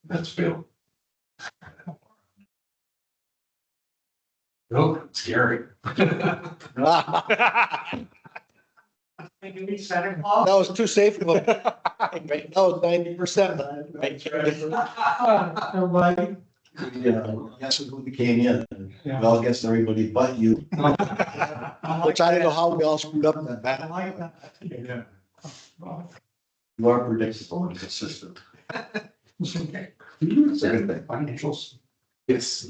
That's Phil. Nope, scary. That was too safe of a. That was 90%. Yeah, guess who came in? Well, I guess everybody but you. Which I don't know how we all screwed up in that back. You are predictable and consistent. It's a good thing. Financials. Yes.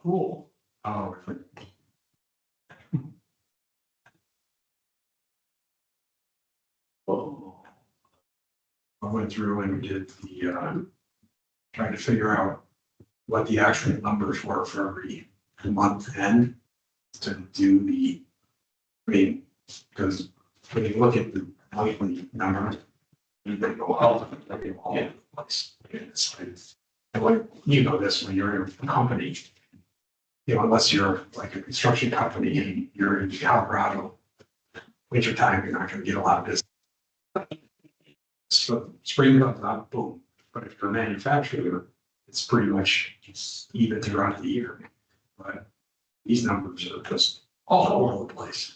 Oh. Oh. I went through and did the, trying to figure out what the actual numbers were for every month end to do the, I mean, because when you look at the monthly numbers, they go out, they go all over the place. And like, you know this, when you're in a company, you know, unless you're like a construction company and you're in Colorado, winter time, you're not gonna get a lot of business. So spring comes out, boom. But if you're a manufacturer, it's pretty much even throughout the year. But these numbers are just all over the place.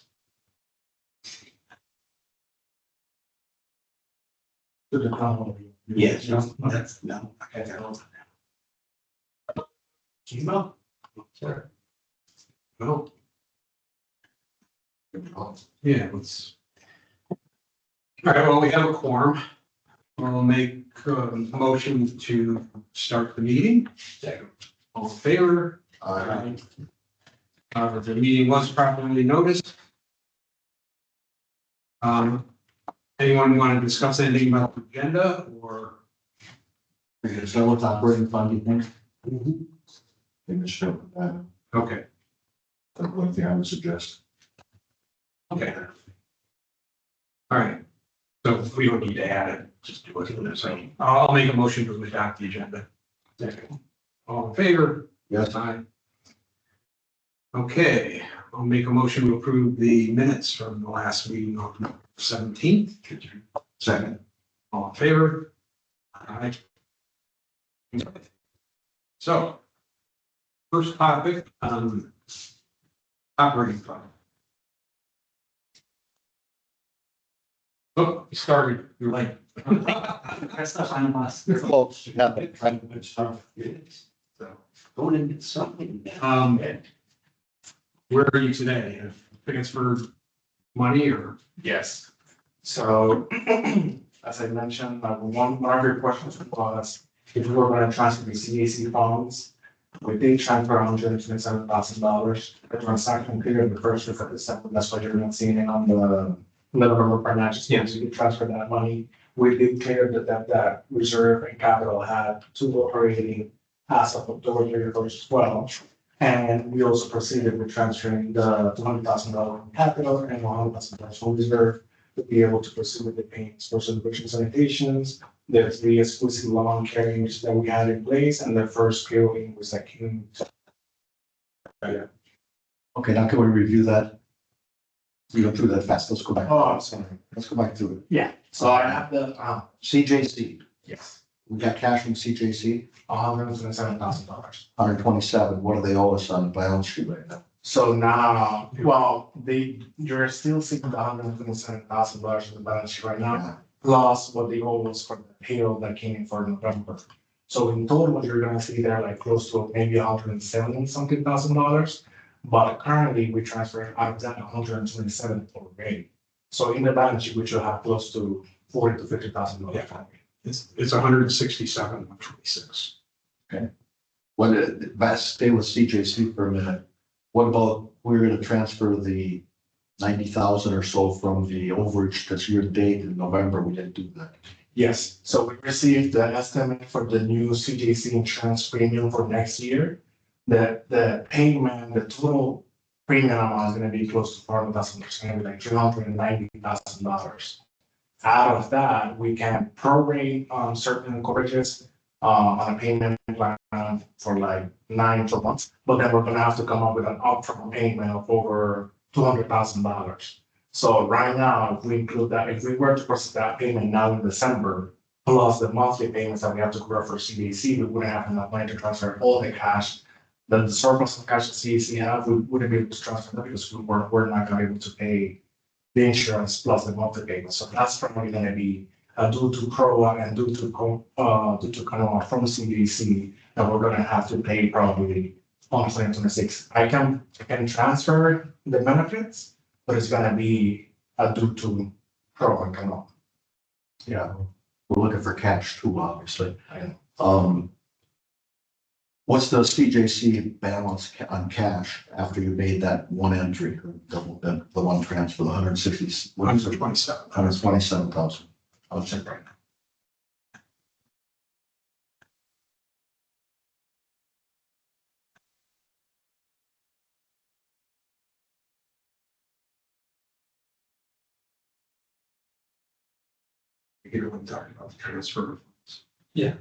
Yes, that's, no, I got that all. Email? Sure. Well. Yeah, let's. All right, well, we have a quorum. I'll make a motion to start the meeting. Second. All in favor? The meeting was properly noticed. Anyone want to discuss anything about the agenda or? We're gonna start with operating fund, you think? In the show, Okay, the one thing I would suggest. okay. All right, so we don't need to add it, just do it. So I'll make a motion to adopt the agenda. All in favor? Yes. Aye. Okay, I'll make a motion to approve the minutes from the last meeting on November 17th. Second. All in favor? Aye. So, first topic, operating fund. Oh, you started, you're late. That's the final boss. You're close. Yeah. So, Going into something. where are you today? Have transferred money or? Yes. So, as I mentioned, one of your questions was if we were going to transfer the CAC funds. We did transfer $127,000. The transaction cleared the first week of December. That's why you're not seeing it on the November financial statements. We did transfer that money. We did clear the debt that reserve and capital had to operating as of October 31st as well. And we also proceeded with transferring the $200,000 from capital and $100,000 from reserve to be able to proceed with the payments for celebration sanitations, the three exclusive lawn carriers that we had in place, and the first PO was that came. Okay, now can we review that? We went through that fast, let's go back. Oh, I'm sorry. Let's go back to it. Yeah, so I have the, CJC, yes, we got cash from CJC, $127,000. 127, what do they owe us on the balance sheet right now? So now, well, you're still seeing the $127,000 in the balance sheet right now, plus what they owe us for the payroll that came in for November. So in total, you're gonna see there like close to maybe $170 something thousand. But currently, we transferred out of that 127 already. So in the balance sheet, we should have close to $40,000 to $50,000. It's 167, 126. Let's stay with CJC for a minute. What about, we're gonna transfer the 90,000 or so from the overage that's year to date in November, we didn't do that. Yes, so we received the estimate for the new CJC insurance premium for next year. The payment, the total premium amount is gonna be close to $400,000, like $390,000. Out of that, we can prorate on certain coverages on a payment plan for like 9 or 12 months, but then we're gonna have to come up with an upfront payment of over $200,000. So right now, if we include that, if we were to process that payment now in December, plus the monthly payments that we have to cover for CDC, we wouldn't have enough money to transfer all the cash. The surplus of cash that CDC have, we wouldn't be able to transfer that because we're not gonna be able to pay the insurance plus the monthly payment. So that's probably gonna be due to CROA and due to Canoa from CDC that we're gonna have to pay probably on 2026. I can transfer the benefits, but it's gonna be due to CROA and Canoa. Yeah, we're looking for cash too, obviously. I know. What's the CJC balance on cash after you made that one entry, the one transfer, the 160, what is it? 127. 127,000. I'll check right now. Here when talking about the transfer. Yeah.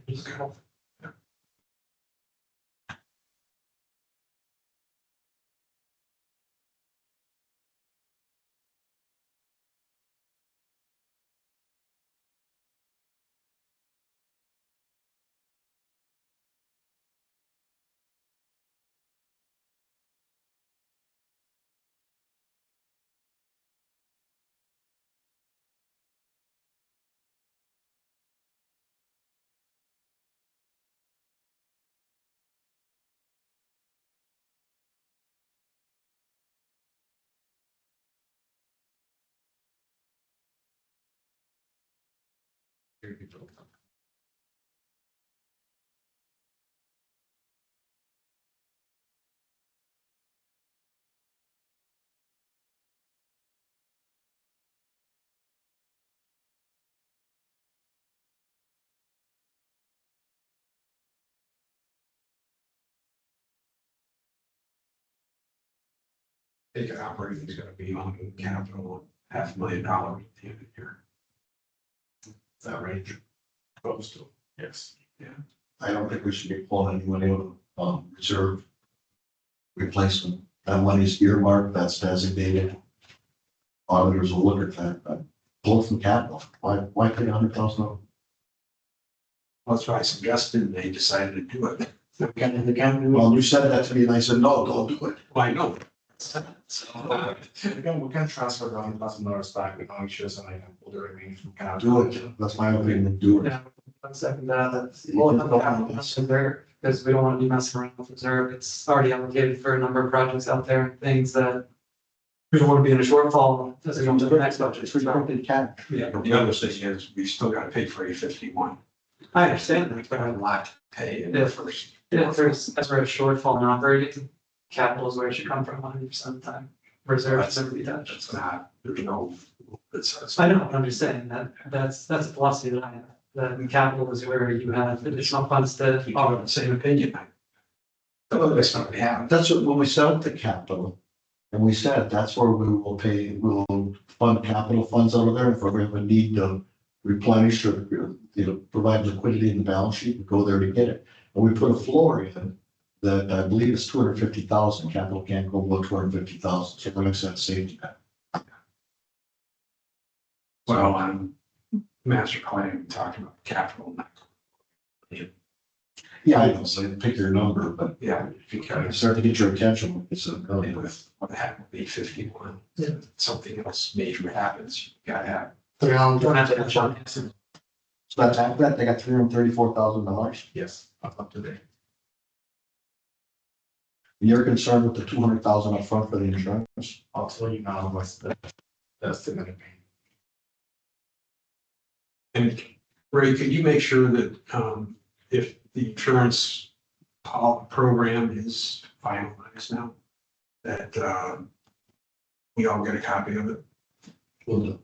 Take operating is gonna be on capital $500,000 at the end of the year. That range. Close to, yes. I don't think we should be pulling any money out of reserve replacement. That money's earmarked, that's designated. Auditors will look at that, but pull from capital. Why pay 100,000? That's what I suggested, and they decided to do it. Can we Well, you said that to me and I said, no, don't do it. Well, I know. we can transfer the $100,000 back with no issues and I can pull the remaining from capital. Do it. That's my opinion, do it. Yeah, one second, we'll have capital reserve, because we don't want to be messing around with reserve, it's already allocated for a number of projects out there, things that. We don't want to be in a shortfall as we go into the next budget. It's restricted cash. Yeah, But the other thing is, we still gotta pay for A51. I understand that, We've got a but lot to pay in the first. if there's ever a shortfall in operating, capital is where it should come from 100% of the time. Reserve should never be touched. It's not, there's no, it's. I know, I'm just saying that, that's a philosophy that I have, that capital is where you have additional funds to. We all have the same opinion. That's not what happened. That's what, when we set up the capital, and we said that's where we will pay, we'll fund capital funds out of there. If we have a need to replenish or, provide liquidity in the balance sheet, we go there to get it. And we put a floor in that I believe is 250,000. Capital can't go below 250,000. So it makes sense safety net. Well, on master plan, talking about capital. Yeah, I know, so pick your number, but Yeah, if you because start to get your attention, it's a million. with what happened with A51. Yeah. Something else major happens, you gotta have. Don't have to have one. So that's that, they got $334,000. Yes, up to date. You're concerned with the 200,000 up front for the insurance? I'll tell you now what's the estimated payment. And Ray, could you make sure that, if the insurance program is finalized now, that, we all get a copy of it? Will do.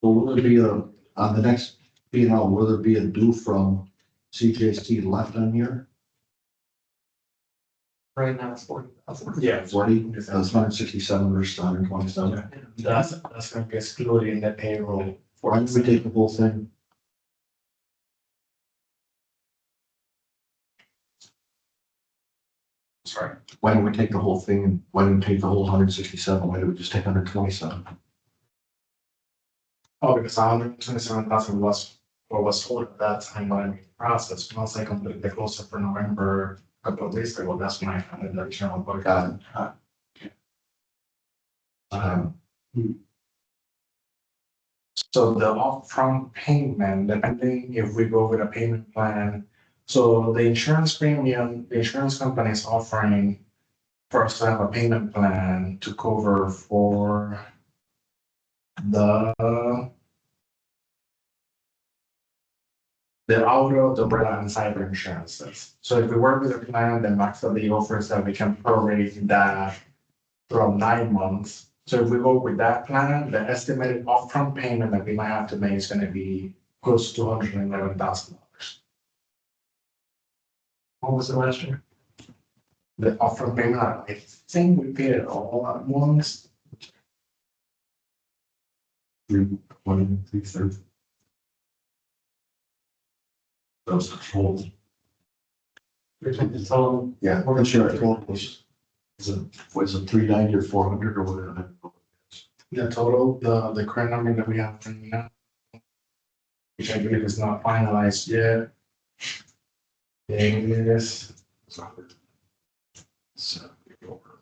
Well, will there be on the next P&L, will there be a due from CJC left on here? Right now it's 40,000. Yeah. 40, that's 167 versus 127. That's gonna be excluded in the payroll. Why don't we take the whole thing? Sorry. Why don't we take the whole thing and why don't we take the whole 167? Why don't we just take 127? Oh, because 127,000 was what was told at that time when I made the process. Once I completed the closer for November, a couple of days ago, that's when I found the original book. Um, So the upfront payment, depending if we go with a payment plan, so the insurance premium, the insurance company is offering for us to have a payment plan to cover for the auto, the umbrella and cyber insurances. So if we work with a plan, the max that they offer is that we can prorate that from 9 months. So if we go with that plan, the estimated upfront payment that we might have to make is gonna be close to $211,000. What was it last year? The upfront payment, I think we paid it all at once. 320, 330. Those are total. So, Yeah, I'm sure I told was it 390 or 400 or whatever? The total, the current number that we have right now, which I believe is not finalized yet, is So, over.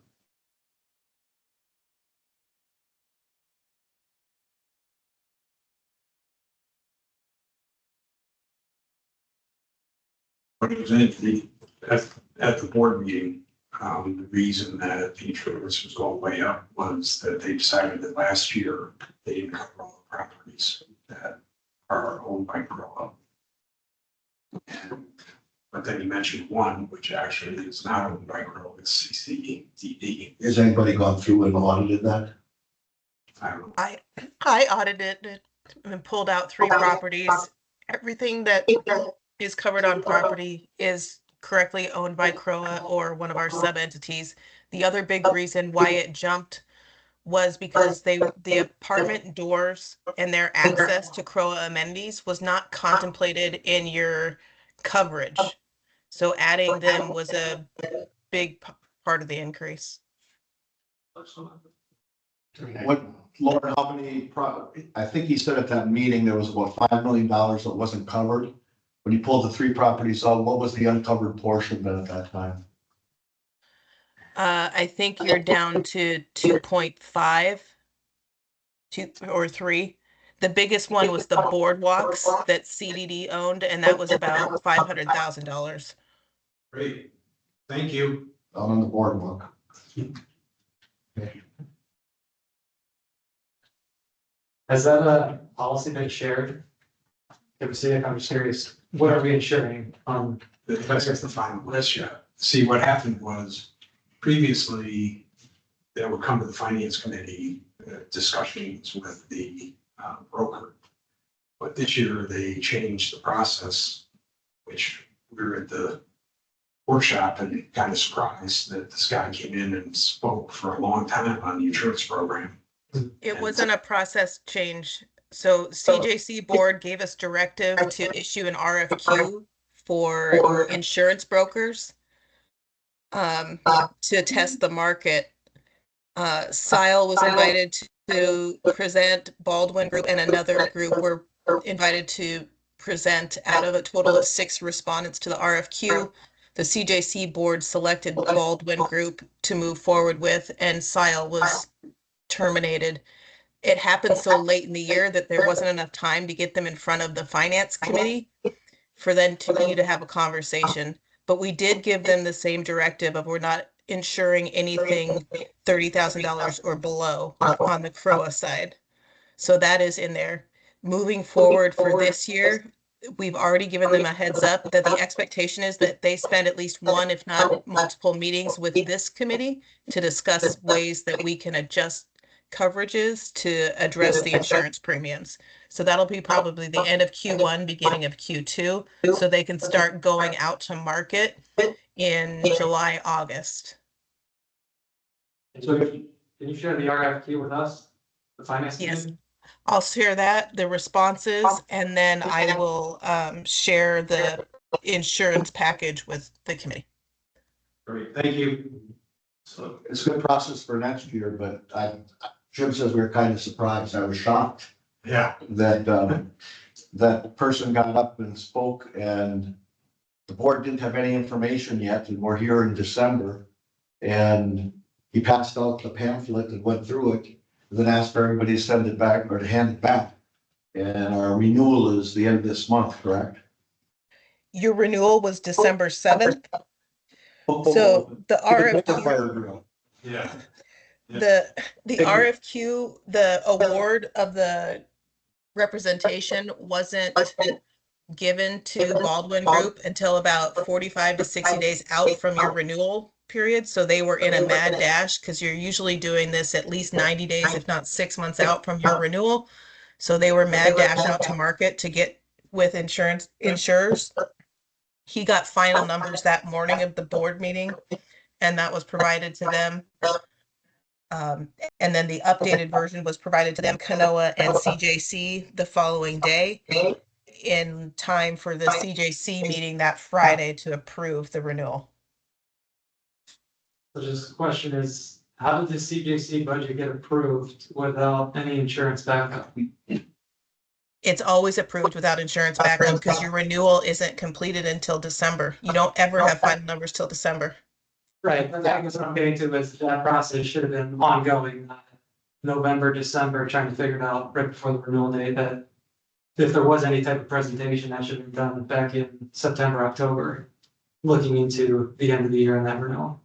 Presented at the board meeting, the reason that the insurance was going way up was that they decided that last year they didn't cover all the properties that are owned by Grow. But then you mentioned one, which actually is not owned by Grow, it's CCDD. Has anybody gone through and audited that? I don't know. I audited it and pulled out 3 properties. Everything that is covered on property is correctly owned by CROA or one of our sub entities. The other big reason why it jumped was because the apartment doors and their access to CROA amenities was not contemplated in your coverage. So adding them was a big part of the increase. What, Laura, how many, I think he said at that meeting, there was about $5 million that wasn't covered. When you pulled the 3 properties out, what was the uncovered portion then at that time? I think you're down to 2.5, 2 or 3. The biggest one was the boardwalks that CDD owned, and that was about $500,000. Great, thank you. Out on the boardwalk. has that policy been shared? Have we seen it? I'm just curious, what are we insuring on? That's just the final list yet. See, what happened was previously, there would come to the finance committee discussions with the broker. But this year they changed the process, which we were at the workshop and kind of surprised that this guy came in and spoke for a long time on the insurance program. It wasn't a process change. So CJC board gave us directive to issue an RFQ for insurance brokers to test the market. Sile was invited to present, Baldwin Group and another group were invited to present. Out of a total of 6 respondents to the RFQ, the CJC board selected Baldwin Group to move forward with, and Sile was terminated. It happened so late in the year that there wasn't enough time to get them in front of the finance committee for them to continue to have a conversation. But we did give them the same directive of we're not insuring anything $30,000 or below on the CROA side. So that is in there. Moving forward for this year, we've already given them a heads up that the expectation is that they spend at least 1, if not multiple meetings with this committee to discuss ways that we can adjust coverages to address the insurance premiums. So that'll be probably the end of Q1, beginning of Q2, so they can start going out to market in July, August. So can you share the RFQ with us, the finance Yes. committee? I'll share that, the responses, and then I will share the insurance package with the committee. Great, thank you. So it's a good process for next year, but Jim says we were kind of surprised. I was shocked. Yeah. That person got up and spoke and the board didn't have any information yet, and we're here in December. And he passed out the pamphlet and went through it, and then asked for everybody to send it back or to hand it back. And our renewal is the end of this month, correct? Your renewal was December 7th. So the RFQ, Fire drill. Yeah. the RFQ, the award of the representation wasn't given to Baldwin Group until about 45 to 60 days out from your renewal period. So they were in a mad dash because you're usually doing this at least 90 days, if not 6 months out from your renewal. So they were mad dash out to market to get with insurers. He got final numbers that morning of the board meeting, and that was provided to them. And then the updated version was provided to them, Kanoa and CJC, the following day, in time for the CJC meeting that Friday to approve the renewal. So just the question is, how did the CJC budget get approved without any insurance backup? It's always approved without insurance backup because your renewal isn't completed until December. You don't ever have final numbers till December. Right, but I guess what I'm getting to is that process should have been ongoing, November, December, trying to figure it out right before the renewal date, that if there was any type of presentation, that should have been done back in September, October, looking into the end of the year and that renewal.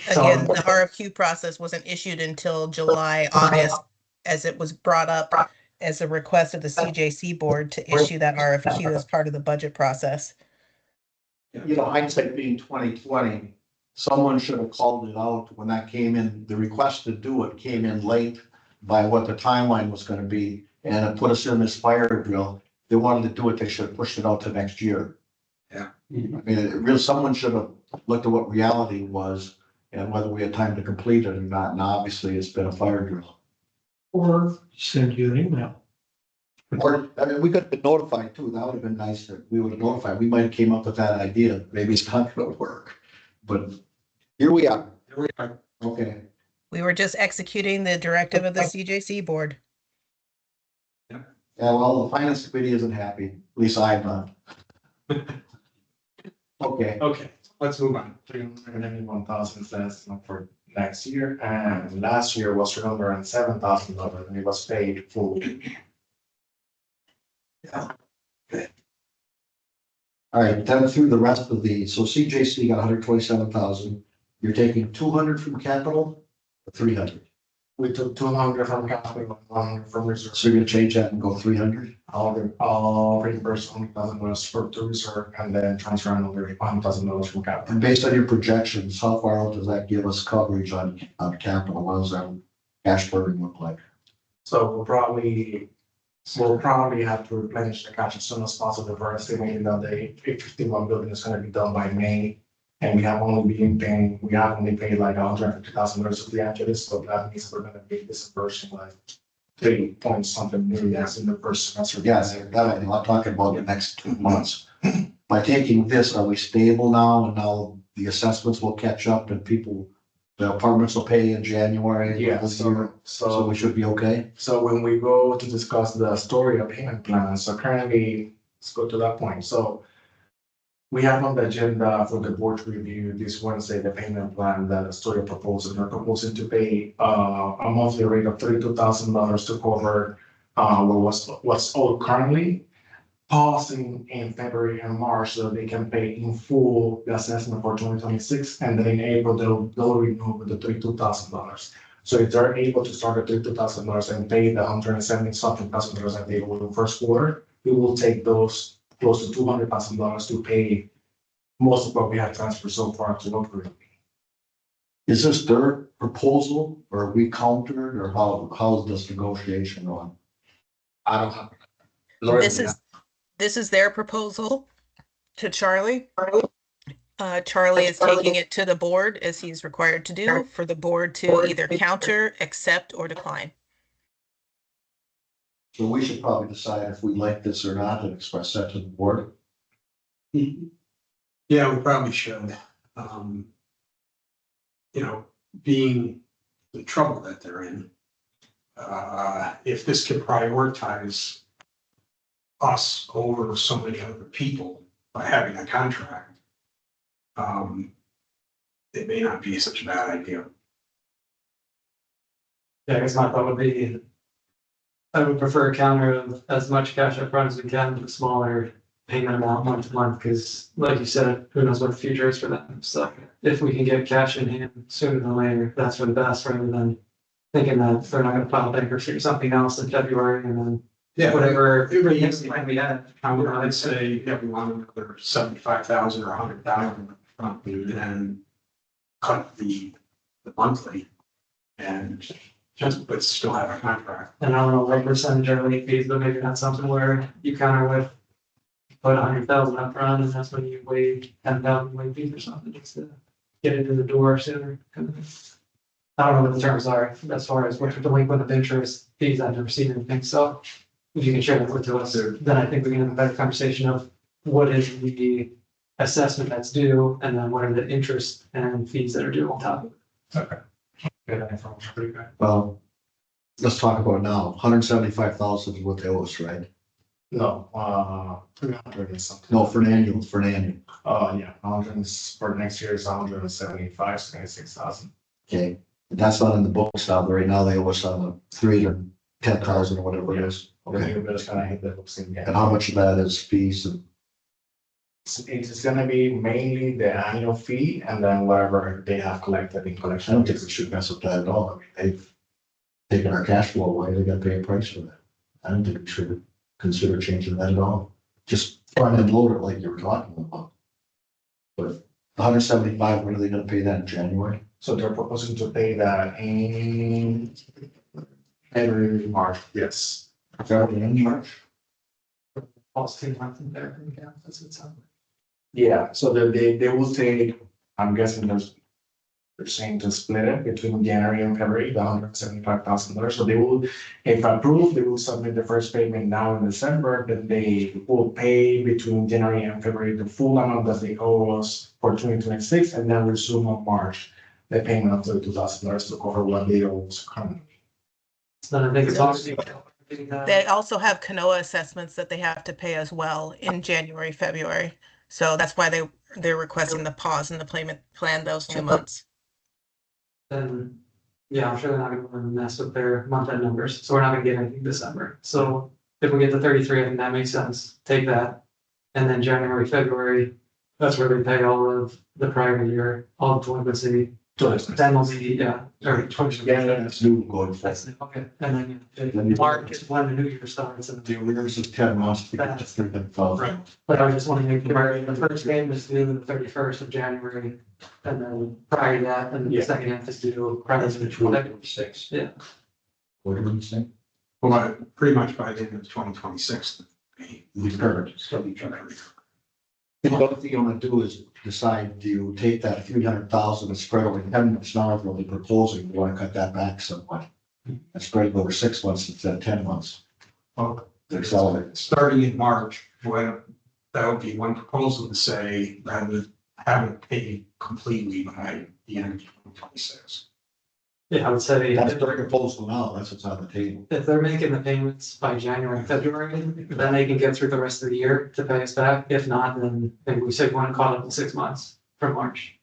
Again, the RFQ process wasn't issued until July, August, as it was brought up as a request of the CJC board to issue that RFQ as part of the budget process. You know, hindsight being 2020, someone should have called it out when that came in. The request to do it came in late by what the timeline was gonna be, and it put us in this fire drill. They wanted to do it, they should have pushed it out to next year. Yeah. I mean, someone should have looked at what reality was and whether we had time to complete it or not, and obviously it's been a fire drill. Or send you an email. Or, I mean, we could have been notified too, that would have been nice if we would have notified, we might have came up with that idea, maybe it's not gonna work. But here we are. Here we are. Okay. We were just executing the directive of the CJC board. Yeah, well, the finance committee isn't happy, at least I'm not. Okay, Okay, let's move on. 381,000 says for next year, and last year was $307,000, and it was paid fully. all right, then through the rest of the, so CJC got 127,000, you're taking 200 from capital, or 300? We took 200 from capital, 100 from reserve. So you're gonna change that and go 300? I'll reimburse $100,000 to reserve, and then transfer another $1,000 from capital. And based on your projections, how far out does that give us coverage on capital? What does that cash burden look like? So we'll probably have to replenish the cash as soon as possible. We're estimating that the 51 building is gonna be done by May. And we have only paid like $150,000 of the Angeles, so that means we're gonna be disbursing like 3 point something million in the first semester. Yes, that, I'm talking about the next 2 months. By taking this, are we stable now, and now the assessments will catch up and the apartments will pay in January? Yeah, So we should be okay? So when we go to discuss the Astoria payment plan, so currently, let's go to that point. So we have on the agenda for the board to review this Wednesday, the payment plan that Astoria proposes. They're proposing to pay a monthly rate of $32,000 to cover what's owed currently, pausing in February and March so that they can pay in full the assessment for 2026, and then in April they'll renew with the $32,000. So if they're able to start at $32,000 and pay the $170-something thousand that they will in the first quarter, we will take those close to $200,000 to pay most of what we have transferred so far to local. Is this their proposal, or are we countered, or how's this negotiation going? I don't have. This is their proposal to Charlie. Charlie is taking it to the board, as he's required to do, for the board to either counter, accept, or decline. So we should probably decide if we like this or not and express that to the board. Yeah, we probably should. Being the trouble that they're in. if this could prioritize us over so many other people by having a contract, it may not be such a bad idea. Yeah, I guess my thought would be, I would prefer a counter of as much cash up front as we can, with a smaller payment amount month to month, because like you said, who knows what the future is for them. So if we can get cash in hand sooner than later, that's for the best, rather than thinking that they're not gonna file bankruptcy or something else in February and then whatever. It would be- we had. I would, I'd say, yeah, we want another 75,000 or 100,000 front and then cut the monthly and just, but still have a contract. And I don't know what percentage are late fees, but maybe that's something where you counter with put 100,000 up front, and that's when you waive 10,000 late fees or something, just to get it in the door sooner. I don't know what the terms are as far as what's delinquent of interest fees. I've never seen anything, so if you can share that with us, then I think we can have a better conversation of what is the assessment that's due, and then what are the interest and fees that are due on top of it. Good information, pretty good. Well, let's talk about it now. 175,000 is what they owe us, right? No, 300 is something. No, for an annual, for an annual. Yeah, 100 is, for next year is 175, 76,000. Okay, that's not in the books now, but right now they owe us on the 310,000 or whatever it is. Okay, Okay, you just kind of hit the books in and how much of that is fees and, It's gonna be mainly the annual fee and then whatever they have collected in I collection. don't think we should mess with that at all. I mean, they've taken our cash flow away, they gotta pay a price for that. I don't think we should consider changing that at all. Just front and load it like you were talking about. But 175, when are they gonna pay that in January? So they're proposing to pay that in February, March, yes. February and March? False 2 months in there, yeah, that's what it sounds like. Yeah, so they will take, I'm guessing they're saying to split it between January and February, the $175,000. So they will, if approved, they will submit the first payment now in December, then they will pay between January and February the full amount that they owe us for 2026, and then resume on March the payment of the $2,000 to cover what they owe us currently. Then I think it's also. They also have Canoa assessments that they have to pay as well in January, February. So that's why they're requesting the pause in the payment plan those 2 months. Then, yeah, I'm sure they're not gonna wanna mess with their month-end numbers, so we're not gonna get anything December. So if we get to 33, I think that makes sense, take that. And then January, February, that's where they pay all of the prior year, all of delinquency. Then will be, yeah, or 20. Yeah, that's new going forward. That's, okay, and Then then you- March is when the new year starts, and The arrears of 10 months. to get to 310,000. but I just want to make sure the first game is due the 31st of January, and then prior to that, and the Yeah. second half is due prior to the 26th. Yeah. What did you say? Well, pretty much by the end of 2026. We've heard. The other thing you wanna do is decide, do you take that 300,000 and spread over 10 months now, if you're proposing, you wanna cut that back somewhat? And spread it over 6 months instead of 10 months. Well, To accelerate. starting in March, that would be one proposal to say, rather than have it paid completely by the end of 2026. Yeah, I would say That's their proposal now, that's what's on the table. if they're making the payments by January, February, then they can get through the rest of the year to pay us back. If not, then maybe we say we want to call it in 6 months from March.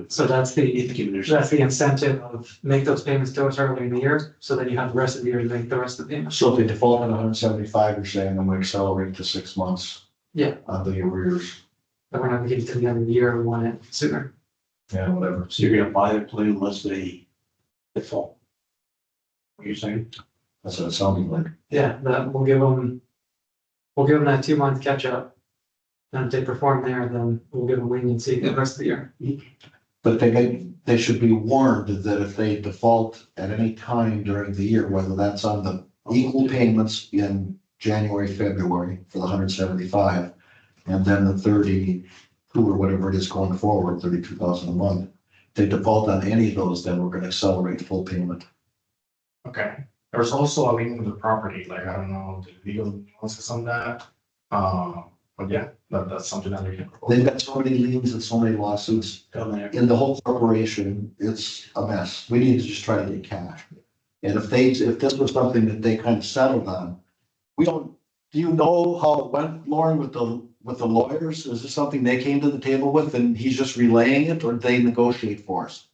So that's the incentive of make those payments to us early in the year, so then you have the rest of the year to make the rest of the payments. So if they default on 175, you're saying I'm gonna accelerate to 6 months. Yeah. On the arrears. But we're not gonna get to the end of the year, we want it sooner. Yeah, whatever. So you're gonna buy the plane unless they default. What are you saying? That's what it sounded like. Yeah, that we'll give them that 2 month catch up. And if they perform there, then we'll give them leniency the rest of the year. But they should be warned that if they default at any time during the year, whether that's on the equal payments in January, February for the 175, and then the 32 or whatever it is going forward, 32,000 a month. If they default on any of those, then we're gonna accelerate full payment. Okay, there's also a lien on the property, like, I don't know, the legal nuances on that. But yeah, that's something that we can. They've got so many liens and so many lawsuits Come there. in the whole corporation, it's a mess. We need to just try to get cash. And if this was something that they kind of settled on, do you know how it went, Lauren, with the lawyers? Is this something they came to the table with and he's just relaying it, or did they negotiate for us?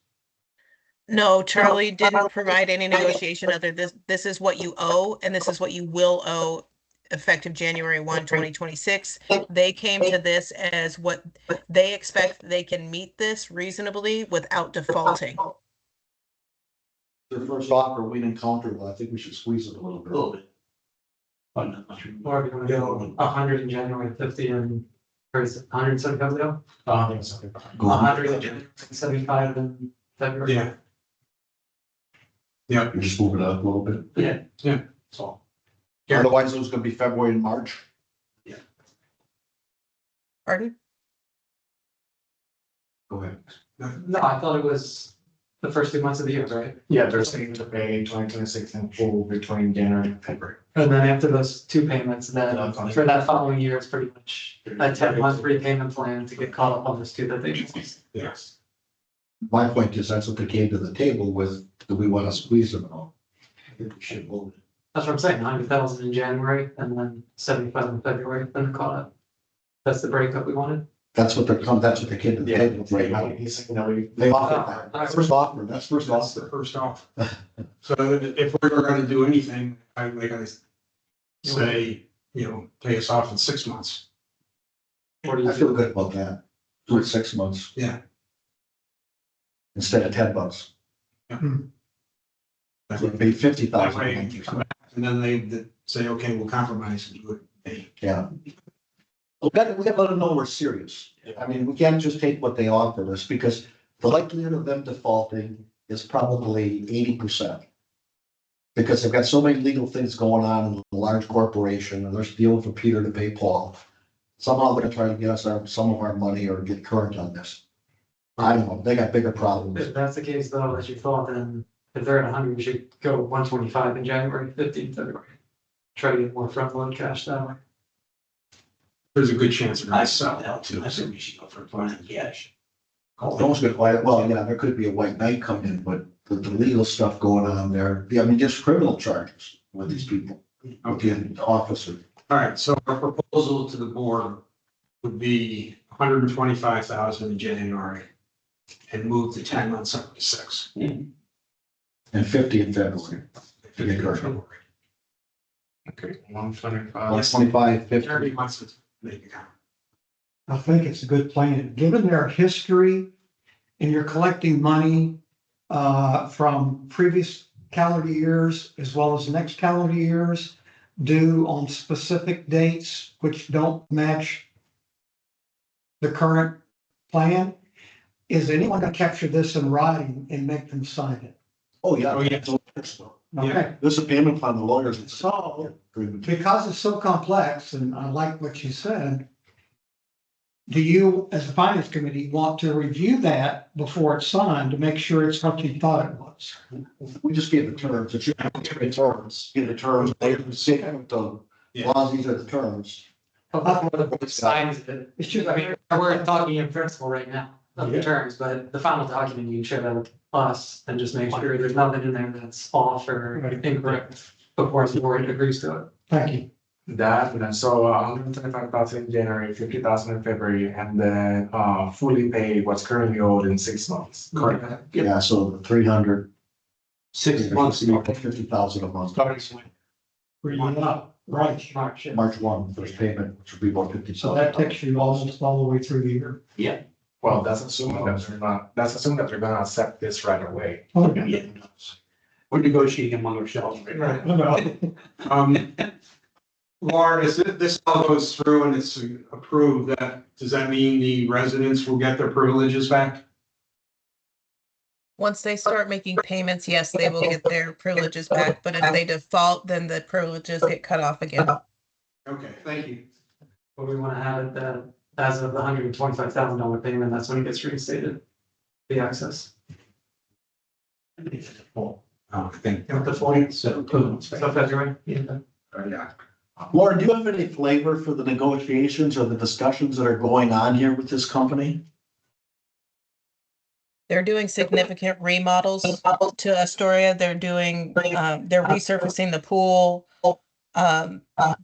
No, Charlie didn't provide any negotiation other this is what you owe and this is what you will owe effective January 1, 2026. They came to this as what they expect they can meet this reasonably without defaulting. Their first offer we encountered, well, I think we should squeeze it a little A little bit. bit. But not much. Or if you wanna go 100 in January, 50 in, or is it 175 ago? I think so. 100 in January, 75 in February. Yeah. Yeah, You just move it up a little bit. So, Otherwise, it was gonna be February and March. Pardon? Go ahead. No, I thought it was the first 2 months of the year, right? Yeah, they're saying to pay 2026 in full between January and February. And then after those 2 payments, then for that following year, it's pretty much a 10-month repayment plan to get caught up on those 2 that they missed. yes. My point is, that's what they came to the table with, do we want to squeeze them at all? I think we should move it. That's what I'm saying, 90,000 in January and then 75 in February, then caught up. That's the breakup we wanted. That's what they came to the table with right now. He's saying that we. They offered that. That's first offer, that's first That's the offer. first off. So if we were gonna do anything, I say, pay us off in 6 months. What do you I feel feel? good about that. Do it 6 months Yeah. instead of $10. That So it'd be way $50,000. you come back, and then they say, okay, we'll compromise and do it. Yeah. We got to let them know we're serious. I mean, we can't just take what they offered us because the likelihood of them defaulting is probably 80%. Because they've got so many legal things going on in a large corporation and they're stealing from Peter to pay Paul. Somehow they're gonna try to get us some of our money or get current on this. I don't know, they got bigger problems. If that's the case though, as you thought, then if they're at 100, we should go 125 in January, 50 in February. Try to get more front load cash that way. There's a good chance they're I gonna saw sell that too. I think we should go for front and cash. Almost good, well, yeah, there could be a white knight come in, but the legal stuff going on there, I mean, just criminal charges with these people. Okay, the officer. All right, so our proposal to the board would be 125,000 in January and move the 10 months up to 6. And 50 in February. February. Okay, 125. 125, 50. 30 months to make it count. I think it's a good plan, given their history and you're collecting money from previous calendar years as well as next calendar years due on specific dates which don't match the current plan. Is anyone gonna capture this in writing and make them sign it? Oh, yeah. Oh, yeah. Okay, There's a payment plan, the lawyers. so because it's so complex, and I like what you said, do you, as a finance committee, want to review that before it's signed to make sure it's what you thought it was? We just gave the terms, it's your terms, give the terms, they say with the laws, these are the terms. Before the board signs it, It's just, I mean, we're talking in principle right now of the Yeah. terms, but the final document you can share that with us and just make sure there's nothing in there that's off or Right. incorrect before the board agrees to it. thank you. That, and then so 125,000 in January, 50,000 in February, and then fully pay what's currently owed in 6 months. Correct. Yeah, so the 300. 6 months. 50,000 a month. Starting with Right, March, yeah. March 1, first payment, which would be about 50. so that takes you almost all the way through the year. Well, that's assuming that they're not, that's assuming that they're gonna accept this right away. Okay. Yeah. We're negotiating among ourselves right now. Lauren, if this all goes through and it's approved, does that mean the residents will get their privileges back? Once they start making payments, yes, they will get their privileges back, but if they default, then the privileges get cut off again. Okay, thank you. But we wanna have it that as of the $125,000 payment, that's when it gets reinstated. The access. Oh, I think, You know, the 40, So, so February, yeah. yeah. Lauren, do you have any flavor for the negotiations or the discussions that are going on here with this company? They're doing significant remodels to Astoria. They're resurfacing the pool.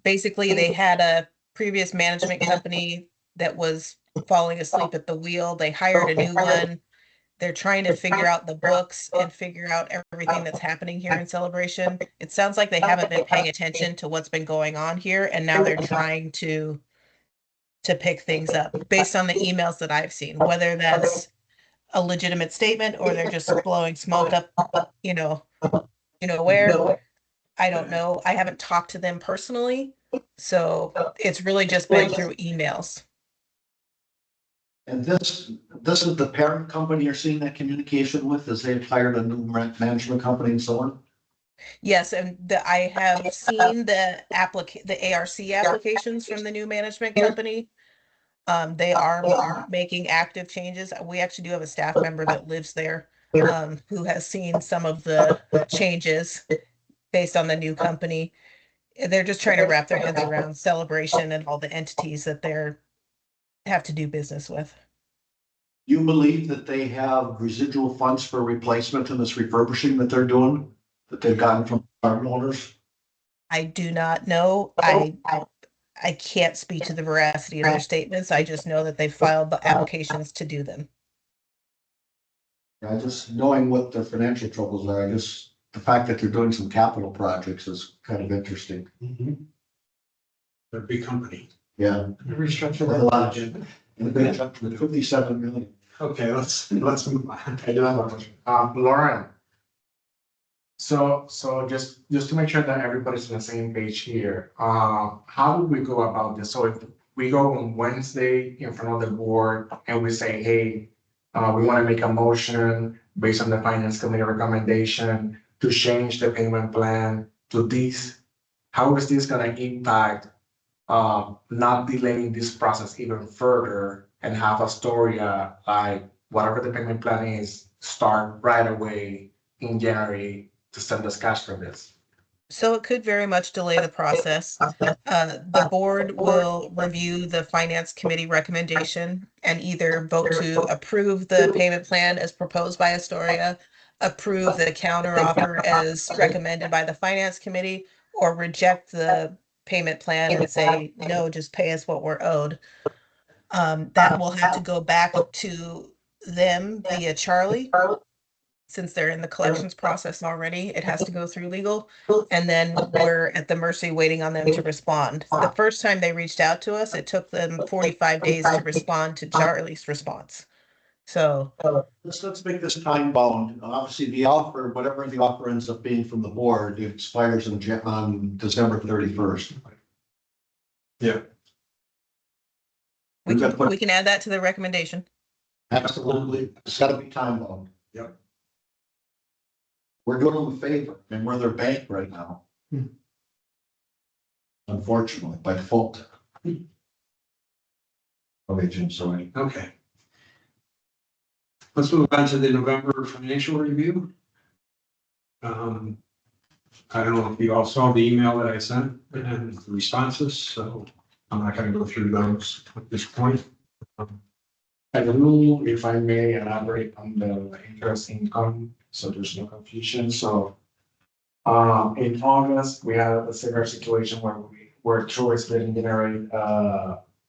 Basically, they had a previous management company that was falling asleep at the wheel. They hired a new one. They're trying to figure out the books and figure out everything that's happening here in Celebration. It sounds like they haven't been paying attention to what's been going on here, and now they're trying to pick things up based on the emails that I've seen, whether that's a legitimate statement or they're just blowing smoke up, where. I don't know. I haven't talked to them personally, so it's really just been through emails. And this is the parent company you're seeing that communication with, as they've hired a new management company and so on? Yes, and I have seen the ARC applications from the new management company. They are making active changes. We actually do have a staff member that lives there, who has seen some of the changes based on the new company. They're just trying to wrap their heads around Celebration and all the entities that they're have to do business with. You believe that they have residual funds for replacement in this refurbishing that they're doing, that they've gotten from farm owners? I do not know. I can't speak to the veracity of their statements. I just know that they filed the applications to do them. Just knowing what their financial troubles are, the fact that they're doing some capital projects is kind of interesting. They're a big company. Yeah. Restructure A that lot. budget. And they jumped to 57 million. Okay, let's move on. I do have a question. Lauren. So just to make sure that everybody's on the same page here, how do we go about this? So if we go on Wednesday in front of the board and we say, hey, we want to make a motion based on the finance committee recommendation to change the payment plan to this, how is this gonna impact not delaying this process even further and have Astoria, like whatever the payment plan is, start right away in January to send us cash for this? So it could very much delay the process. The board will review the finance committee recommendation and either vote to approve the payment plan as proposed by Astoria, approve the counter offer as recommended by the finance committee, or reject the payment plan and say, no, just pay us what we're owed. That will have to go back to them via Charlie. Since they're in the collections process already, it has to go through legal. And then we're at the mercy waiting on them to respond. The first time they reached out to us, it took them 45 days to respond to Charlie's response. So Let's make this time bound. Obviously, the offer, whatever the offer ends up being from the board, it expires on December 31st. we can add that to the recommendation. Absolutely. It's gotta be time bound. Yep. We're doing them a favor and we're their bank right now. Unfortunately, by default. Okay, Jim, sorry. Okay. Let's move on to the November financial review. I don't know if you all saw the email that I sent and the responses, so I'm not gonna go through those at this point. I will, if I may elaborate on the interest income, so there's no confusion, so. In August, we had a similar situation where Choice didn't generate,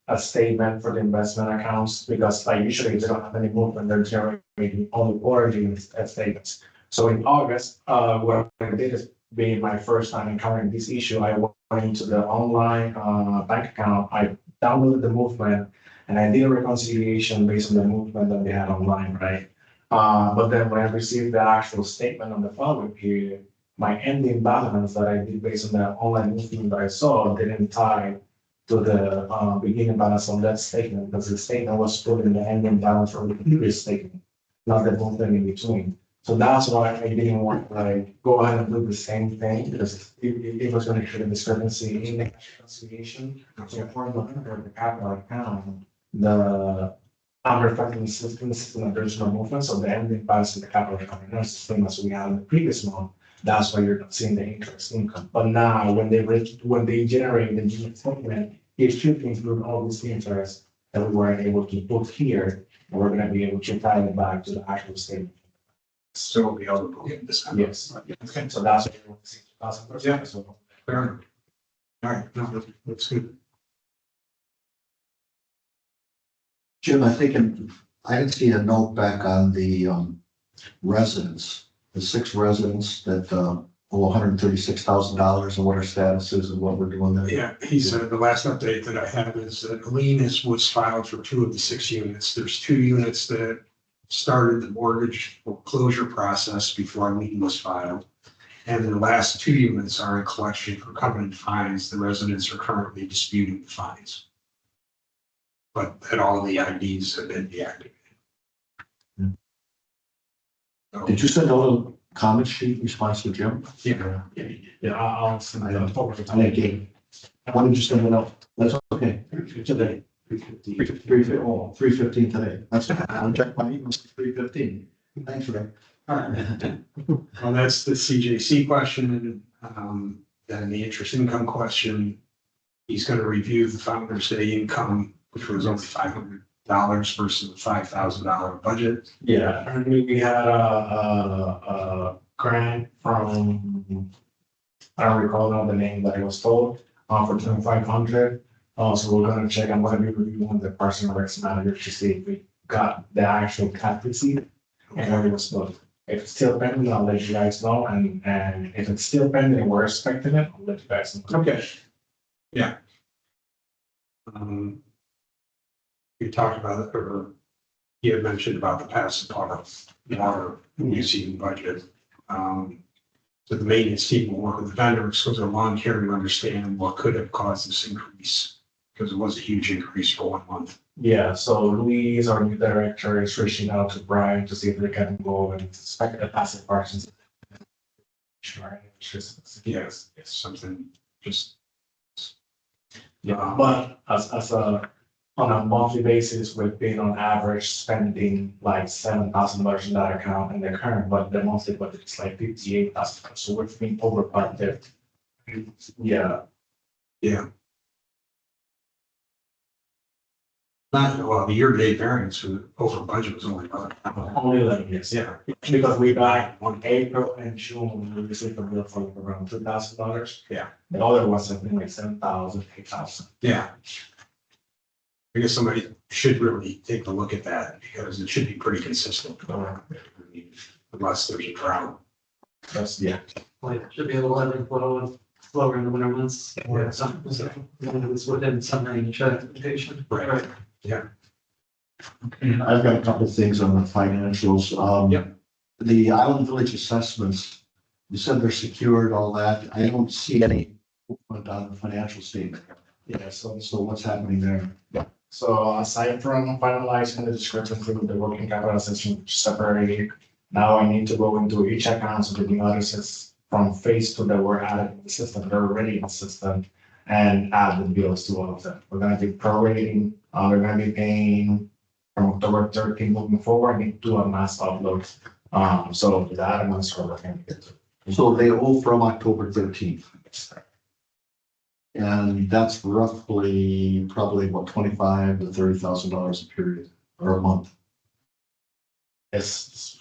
a statement for the investment accounts, because like usually they don't have any movement, they're generating only quarterly statements. So in August, what I did is, being my first time encountering this issue, I went into the online, bank account, I downloaded the movement, and I did a reconciliation based on the movement that they had online, right? But then when I received the actual statement on the following period, my ending balance that I did based on the online movement that I saw didn't tie to the beginning balance on that statement, because the statement was put in the ending balance from the previous statement, not the movement in between. So that's why I didn't want to like go ahead and do the same thing, because it was going to create a discrepancy in the cash reconciliation. So for the capital account, the I'm reflecting the system, there's no movement, so the ending balance in the capital account is the same as we had in the previous month. That's why you're not seeing the interest income. But now when they generate the new statement, it should include all this interest that we weren't able to put here, and we're gonna be able to tie it back to the actual statement. So we'll be able to book it in December. Yes, Okay, so that's what we're seeing, 2,000. Yeah. So fair enough. All right, no, that's good. Jim, I think I didn't see a note back on the residents, the 6 residents that owe $136,000 and what our status is and what we're doing there. Yeah, he said the last update that I have is that a lien was filed for 2 of the 6 units. There's 2 units that started the mortgage foreclosure process before a lien was filed. And the last 2 units are in collection for covenant fines. The residents are currently disputing the fines. But that all the IDs have been deactivated. So, Did you send a little comment sheet response to Jim? yeah, I'll send I it don't- over. I didn't. Why did you send it out? That's okay. Today. 3:15 today. That's, I'll check my emails, 3:15. Thanks, Ray. well, that's the CJC question, then the interest income question. He's gonna review the Founder's Day income, which was only $500 versus a $5,000 budget. Yeah, apparently we had a grant from, I don't recall now the name that it was told, for 2,500. So we're gonna check, I'm gonna be reviewing the personal rights manager to see if we got the actual cat receipt and where it was booked. If it's still pending, I'll let you guys know, and if it's still pending, we're expecting it, I'll let you guys know. Okay. Yeah. You talked about it, or you had mentioned about the passive part of water using budget. So the maintenance team will work with the vendors, because they're long here to understand what could have caused this increase, because it was a huge increase for 1 month. Yeah, so Louise, our new director, is reaching out to Brian to see if they can go and inspect the passive parts. Sure, it's just. Yes, it's something just. Yeah, but as on a monthly basis, we've been on average spending like $7,000 in that account, and the current, but the monthly budget is like 58,000, so we've been over budget. Yeah, Yeah. Not, well, the year-to-date variance for over budget was only about. only 11 years. Yeah, Because we got on April and June, we received a bill for around $2,000. Yeah. The other ones have been like 7,000, 8,000. yeah. I guess somebody should really take a look at that, because it should be pretty consistent. Unless there's a drought. That's, yeah. Like, should be a little ebb and flow and slower in the winter months. Yeah. So, it's within some range of expectation. Right. I've got a couple of things on the financials. Yep. The Island Village assessments, you said they're secured, all that. I don't see any movement on the financial statement. Yeah, so So what's happening there? So aside from finalizing the discrepancy with the working capital system separated, now I need to go into each account so the notices from phase 2 that were added in the system, they're already in the system, and add the bills to all of them. We're gonna be prorating, we're gonna be paying from October 13 moving forward, I need to do a mass upload. So with that, I'm gonna start working. So they owe from October 13th. And that's roughly, probably about $25,000 to $30,000 a period or a month. It's,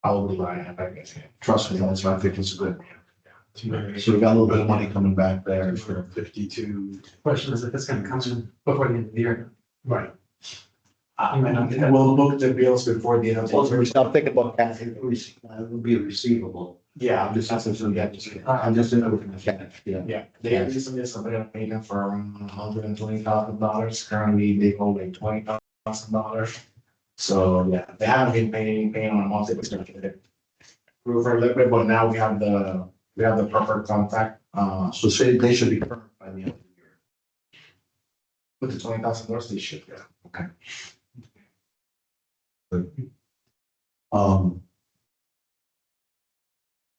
I will be lying if I get it. Trust me, that's what I think is good. So we got a little bit of money coming back there. For 52. Question is if it's gonna come in before the end of the year. Right. We'll book the bills before the end of the year. I'm thinking about that, it would be a receivable. Yeah, I'm just, I'm just looking at cash, yeah. yeah, they recently submitted a payment for around $120,000. Currently, they owe like $20,000. So, yeah, they haven't been paying on a monthly basis. Grew for a little bit, but now we have the proper contact, So say they should be current by the end of the year. with the $20,000, they should, yeah. Okay.